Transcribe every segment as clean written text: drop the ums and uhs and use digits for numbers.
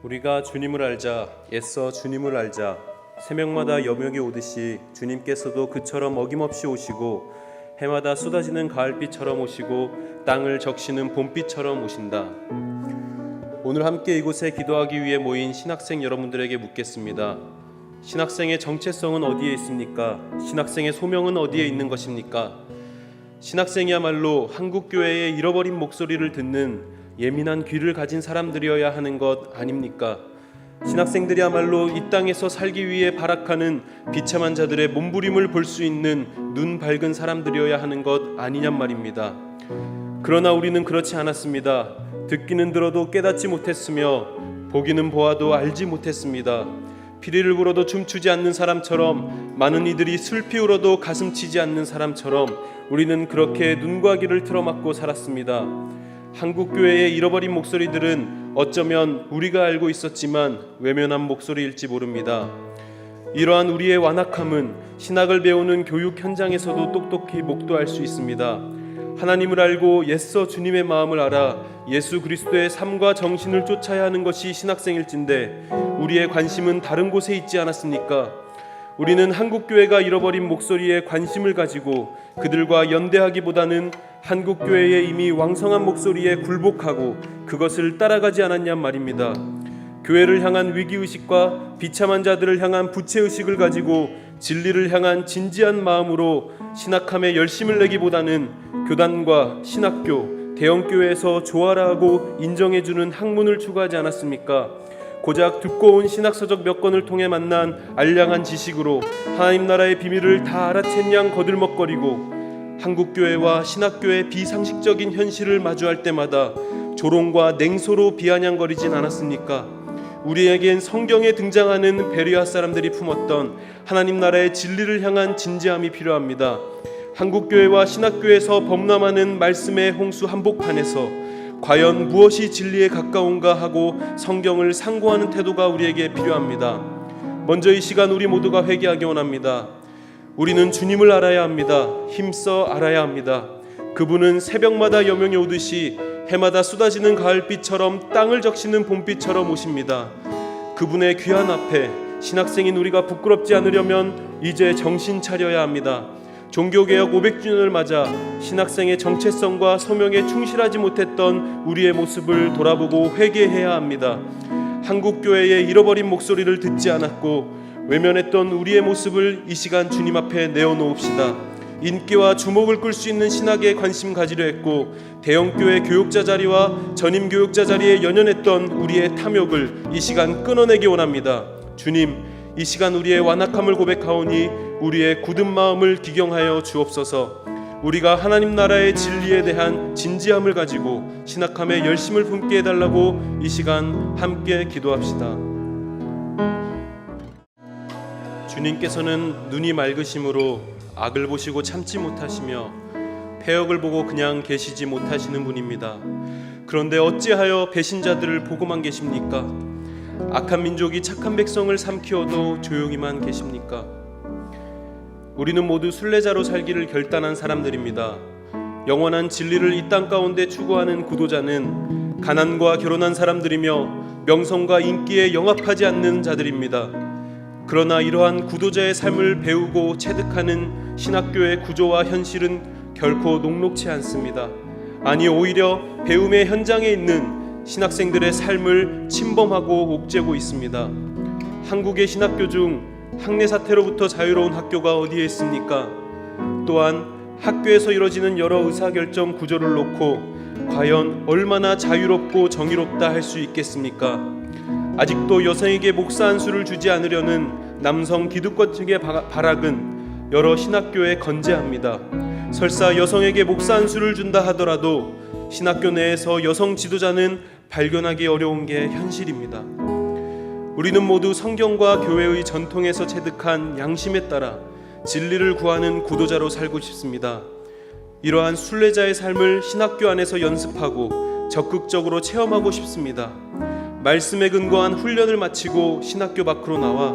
우리가 주님을 알자, 애써 주님을 알자. 새벽마다 여명이 오듯이 주님께서도 그처럼 어김없이 오시고 해마다 쏟아지는 가을비처럼 오시고 땅을 적시는 봄비처럼 오신다. 오늘 함께 이곳에 기도하기 위해 모인 신학생 여러분들에게 묻겠습니다. 신학생의 정체성은 어디에 있습니까? 신학생의 소명은 어디에 있는 것입니까? 신학생이야말로 한국교회의 잃어버린 목소리를 듣는 예민한 귀를 가진 사람들이어야 하는 것 아닙니까? 신학생들이야말로 이 땅에서 살기 위해 발악하는 비참한 자들의 몸부림을 볼 수 있는 눈 밝은 사람들이어야 하는 것 아니냔 말입니다. 그러나 우리는 그렇지 않았습니다. 듣기는 들어도 깨닫지 못했으며 보기는 보아도 알지 못했습니다. 피리를 불어도 춤추지 않는 사람처럼, 많은 이들이 슬피 울어도 가슴치지 않는 사람처럼 우리는 그렇게 눈과 귀를 틀어막고 살았습니다. 한국교회의 잃어버린 목소리들은 어쩌면 우리가 알고 있었지만 외면한 목소리일지 모릅니다. 이러한 우리의 완악함은 신학을 배우는 교육 현장에서도 똑똑히 목도할 수 있습니다. 하나님을 알고 옛서 주님의 마음을 알아 예수 그리스도의 삶과 정신을 쫓아야 하는 것이 신학생일진데 우리의 관심은 다른 곳에 있지 않았습니까? 우리는 한국교회가 잃어버린 목소리에 관심을 가지고 그들과 연대하기보다는 한국교회의 이미 왕성한 목소리에 굴복하고 그것을 따라가지 않았냔 말입니다. 교회를 향한 위기의식과 비참한 자들을 향한 부채의식을 가지고 진리를 향한 진지한 마음으로 신학함에 열심을 내기보다는 교단과 신학교, 대형교회에서 좋아라 하고 인정해주는 학문을 추구하지 않았습니까? 고작 두꺼운 신학서적 몇 권을 통해 만난 알량한 지식으로 하나님 나라의 비밀을 다 알아챈 양 거들먹거리고 한국교회와 신학교의 비상식적인 현실을 마주할 때마다 조롱과 냉소로 비아냥거리진 않았습니까? 우리에겐 성경에 등장하는 베레아 사람들이 품었던 하나님 나라의 진리를 향한 진지함이 필요합니다. 한국교회와 신학교에서 범람하는 말씀의 홍수 한복판에서 과연 무엇이 진리에 가까운가 하고 성경을 상고하는 태도가 우리에게 필요합니다. 먼저 이 시간 우리 모두가 회개하기 원합니다. 우리는 주님을 알아야 합니다. 힘써 알아야 합니다. 그분은 새벽마다 여명이 오듯이 해마다 쏟아지는 가을비처럼 땅을 적시는 봄비처럼 오십니다. 그분의 귀한 앞에 신학생인 우리가 부끄럽지 않으려면 이제 정신 차려야 합니다. 종교개혁 500주년을 맞아 신학생의 정체성과 소명에 충실하지 못했던 우리의 모습을 돌아보고 회개해야 합니다. 한국교회의 잃어버린 목소리를 듣지 않았고 외면했던 우리의 모습을 이 시간 주님 앞에 내어놓읍시다. 인기와 주목을 끌 수 있는 신학에 관심 가지려 했고 대형교회 교육자 자리와 전임 교육자 자리에 연연했던 우리의 탐욕을 이 시간 끊어내기 원합니다. 주님, 이 시간 우리의 완악함을 고백하오니 우리의 굳은 마음을 기경하여 주옵소서. 우리가 하나님 나라의 진리에 대한 진지함을 가지고 신학함에 열심을 품게 해달라고 이 시간 함께 기도합시다. 주님께서는 눈이 맑으심으로 악을 보시고 참지 못하시며 패역을 보고 그냥 계시지 못하시는 분입니다. 그런데 어찌하여 배신자들을 보고만 계십니까? 악한 민족이 착한 백성을 삼키어도 조용히만 계십니까? 우리는 모두 순례자로 살기를 결단한 사람들입니다. 영원한 진리를 이 땅 가운데 추구하는 구도자는 가난과 결혼한 사람들이며 명성과 인기에 영합하지 않는 자들입니다. 그러나 이러한 구도자의 삶을 배우고 체득하는 신학교의 구조와 현실은 결코 녹록치 않습니다. 아니, 오히려 배움의 현장에 있는 신학생들의 삶을 침범하고 옥죄고 있습니다. 한국의 신학교 중 학내 사태로부터 자유로운 학교가 어디에 있습니까? 또한 학교에서 이뤄지는 여러 의사결정 구조를 놓고 과연 얼마나 자유롭고 정의롭다 할 수 있겠습니까? 아직도 여성에게 목사 안수를 주지 않으려는 남성 기득권 측의 발악은 여러 신학교에 건재합니다. 설사 여성에게 목사 안수를 준다 하더라도 신학교 내에서 여성 지도자는 발견하기 어려운 게 현실입니다. 우리는 모두 성경과 교회의 전통에서 체득한 양심에 따라 진리를 구하는 구도자로 살고 싶습니다. 이러한 순례자의 삶을 신학교 안에서 연습하고 적극적으로 체험하고 싶습니다. 말씀에 근거한 훈련을 마치고 신학교 밖으로 나와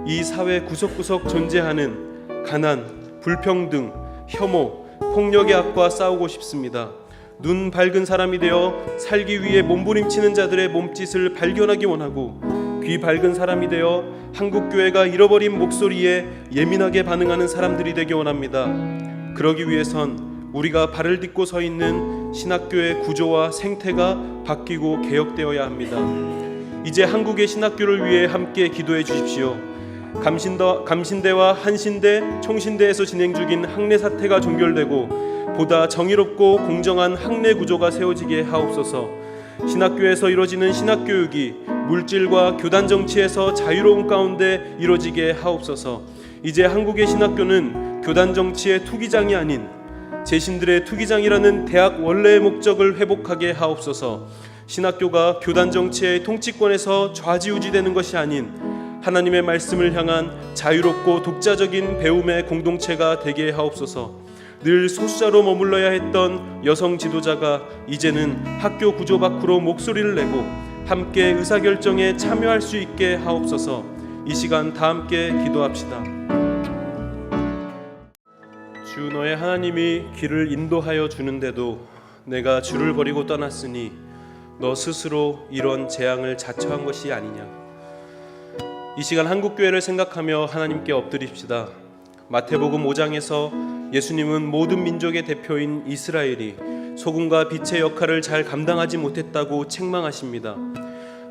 이 사회 구석구석 존재하는 가난, 불평등, 혐오, 폭력의 악과 싸우고 싶습니다. 눈 밝은 사람이 되어 살기 위해 몸부림치는 자들의 몸짓을 발견하기 원하고, 귀 밝은 사람이 되어 한국교회가 잃어버린 목소리에 예민하게 반응하는 사람들이 되기 원합니다. 그러기 위해선 우리가 발을 딛고 서 있는 신학교의 구조와 생태가 바뀌고 개혁되어야 합니다. 이제 한국의 신학교를 위해 함께 기도해 주십시오. 감신대와 한신대, 총신대에서 진행 중인 학내 사태가 종결되고 보다 정의롭고 공정한 학내 구조가 세워지게 하옵소서. 신학교에서 이루어지는 신학교육이 물질과 교단 정치에서 자유로운 가운데 이루어지게 하옵소서. 이제 한국의 신학교는 교단 정치의 투기장이 아닌 제신들의 투기장이라는 대학 원래의 목적을 회복하게 하옵소서. 신학교가 교단 정치의 통치권에서 좌지우지되는 것이 아닌 하나님의 말씀을 향한 자유롭고 독자적인 배움의 공동체가 되게 하옵소서. 늘 소수자로 머물러야 했던 여성 지도자가 이제는 학교 구조 밖으로 목소리를 내고 함께 의사결정에 참여할 수 있게 하옵소서. 이 시간 다 함께 기도합시다. 주 너의 하나님이 길을 인도하여 주는데도 내가 주를 버리고 떠났으니 너 스스로 이런 재앙을 자처한 것이 아니냐. 이 시간 한국교회를 생각하며 하나님께 엎드립시다. 마태복음 5장에서 예수님은 모든 민족의 대표인 이스라엘이 소금과 빛의 역할을 잘 감당하지 못했다고 책망하십니다.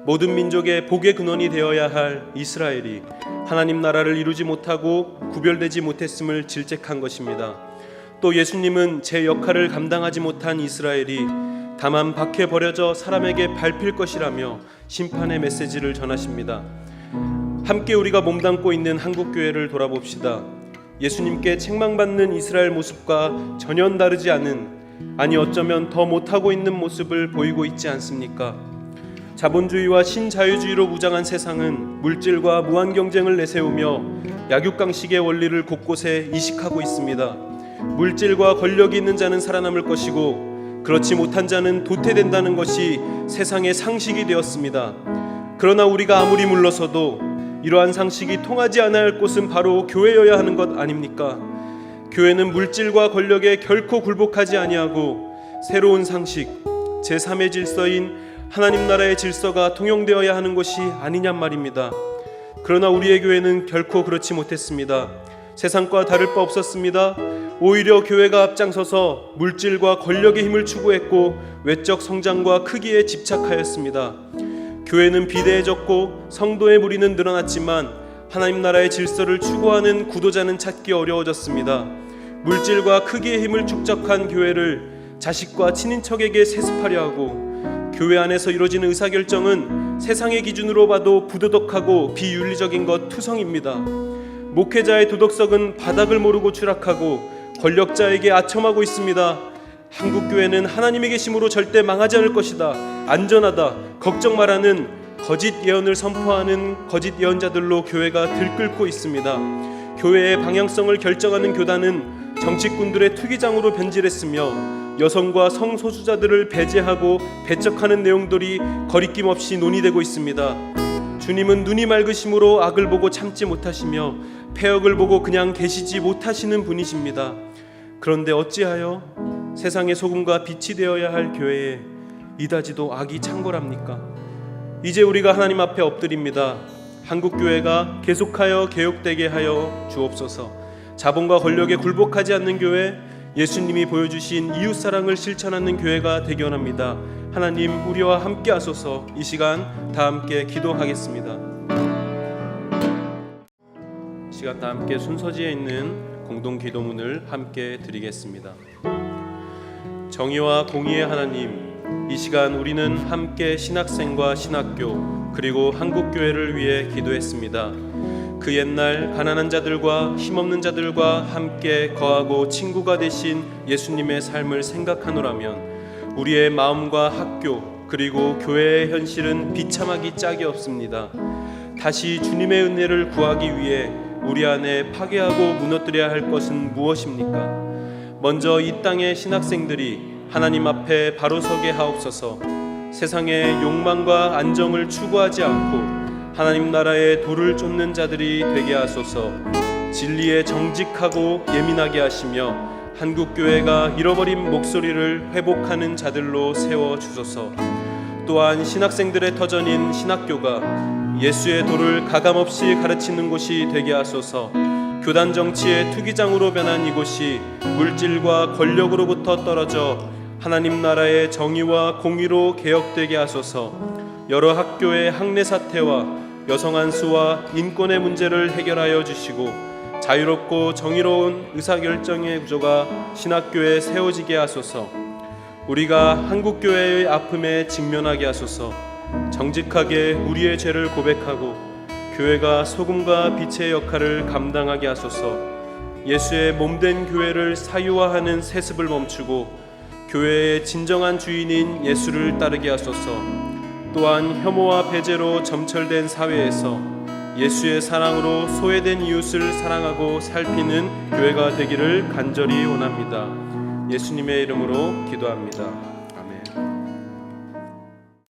모든 민족의 복의 근원이 되어야 할 이스라엘이 하나님 나라를 이루지 못하고 구별되지 못했음을 질책한 것입니다. 또 예수님은 제 역할을 감당하지 못한 이스라엘이 다만 밖에 버려져 사람에게 밟힐 것이라며 심판의 메시지를 전하십니다. 함께 우리가 몸담고 있는 한국교회를 돌아봅시다. 예수님께 책망받는 이스라엘 모습과 전혀 다르지 않은, 아니 어쩌면 더 못하고 있는 모습을 보이고 있지 않습니까? 자본주의와 신자유주의로 무장한 세상은 물질과 무한 경쟁을 내세우며 약육강식의 원리를 곳곳에 이식하고 있습니다. 물질과 권력이 있는 자는 살아남을 것이고 그렇지 못한 자는 도태된다는 것이 세상의 상식이 되었습니다. 그러나 우리가 아무리 물러서도 이러한 상식이 통하지 않아야 할 곳은 바로 교회여야 하는 것 아닙니까? 교회는 물질과 권력에 결코 굴복하지 아니하고 새로운 상식, 제3의 질서인 하나님 나라의 질서가 통용되어야 하는 것이 아니냔 말입니다. 그러나 우리의 교회는 결코 그렇지 못했습니다. 세상과 다를 바 없었습니다. 오히려 교회가 앞장서서 물질과 권력의 힘을 추구했고 외적 성장과 크기에 집착하였습니다. 교회는 비대해졌고 성도의 무리는 늘어났지만 하나님 나라의 질서를 추구하는 구도자는 찾기 어려워졌습니다. 물질과 크기의 힘을 축적한 교회를 자식과 친인척에게 세습하려 하고, 교회 안에서 이루어지는 의사결정은 세상의 기준으로 봐도 부도덕하고 비윤리적인 것 투성입니다. 목회자의 도덕성은 바닥을 모르고 추락하고 권력자에게 아첨하고 있습니다. 한국교회는 하나님의 계심으로 절대 망하지 않을 것이다, 안전하다, 걱정 말라는 거짓 예언을 선포하는 거짓 예언자들로 교회가 들끓고 있습니다. 교회의 방향성을 결정하는 교단은 정치꾼들의 투기장으로 변질했으며 여성과 성소수자들을 배제하고 배척하는 내용들이 거리낌 없이 논의되고 있습니다. 주님은 눈이 맑으심으로 악을 보고 참지 못하시며 폐역을 보고 그냥 계시지 못하시는 분이십니다. 그런데 어찌하여 세상의 소금과 빛이 되어야 할 교회에 이다지도 악이 창궐합니까? 이제 우리가 하나님 앞에 엎드립니다. 한국교회가 계속하여 개혁되게 하여 주옵소서. 자본과 권력에 굴복하지 않는 교회, 예수님이 보여주신 이웃사랑을 실천하는 교회가 되기 원합니다. 하나님 우리와 함께 하소서. 이 시간 다 함께 기도하겠습니다. 시간 다 함께 순서지에 있는 공동 기도문을 함께 드리겠습니다. 정의와 공의의 하나님, 이 시간 우리는 함께 신학생과 신학교 그리고 한국교회를 위해 기도했습니다. 그 옛날 가난한 자들과 힘없는 자들과 함께 거하고 친구가 되신 예수님의 삶을 생각하노라면 우리의 마음과 학교 그리고 교회의 현실은 비참하기 짝이 없습니다. 다시 주님의 은혜를 구하기 위해 우리 안에 파괴하고 무너뜨려야 할 것은 무엇입니까? 먼저 이 땅의 신학생들이 하나님 앞에 바로 서게 하옵소서. 세상의 욕망과 안정을 추구하지 않고 하나님 나라의 도를 쫓는 자들이 되게 하소서. 진리에 정직하고 예민하게 하시며 한국교회가 잃어버린 목소리를 회복하는 자들로 세워주소서. 또한 신학생들의 터전인 신학교가 예수의 도를 가감없이 가르치는 곳이 되게 하소서. 교단 정치의 투기장으로 변한 이곳이 물질과 권력으로부터 떨어져 하나님 나라의 정의와 공의로 개혁되게 하소서. 여러 학교의 학내 사태와 여성 안수와 인권의 문제를 해결하여 주시고 자유롭고 정의로운 의사결정의 구조가 신학교에 세워지게 하소서. 우리가 한국교회의 아픔에 직면하게 하소서. 정직하게 우리의 죄를 고백하고 교회가 소금과 빛의 역할을 감당하게 하소서. 예수의 몸된 교회를 사유화하는 세습을 멈추고 교회의 진정한 주인인 예수를 따르게 하소서. 또한 혐오와 배제로 점철된 사회에서 예수의 사랑으로 소외된 이웃을 사랑하고 살피는 교회가 되기를 간절히 원합니다. 예수님의 이름으로 기도합니다.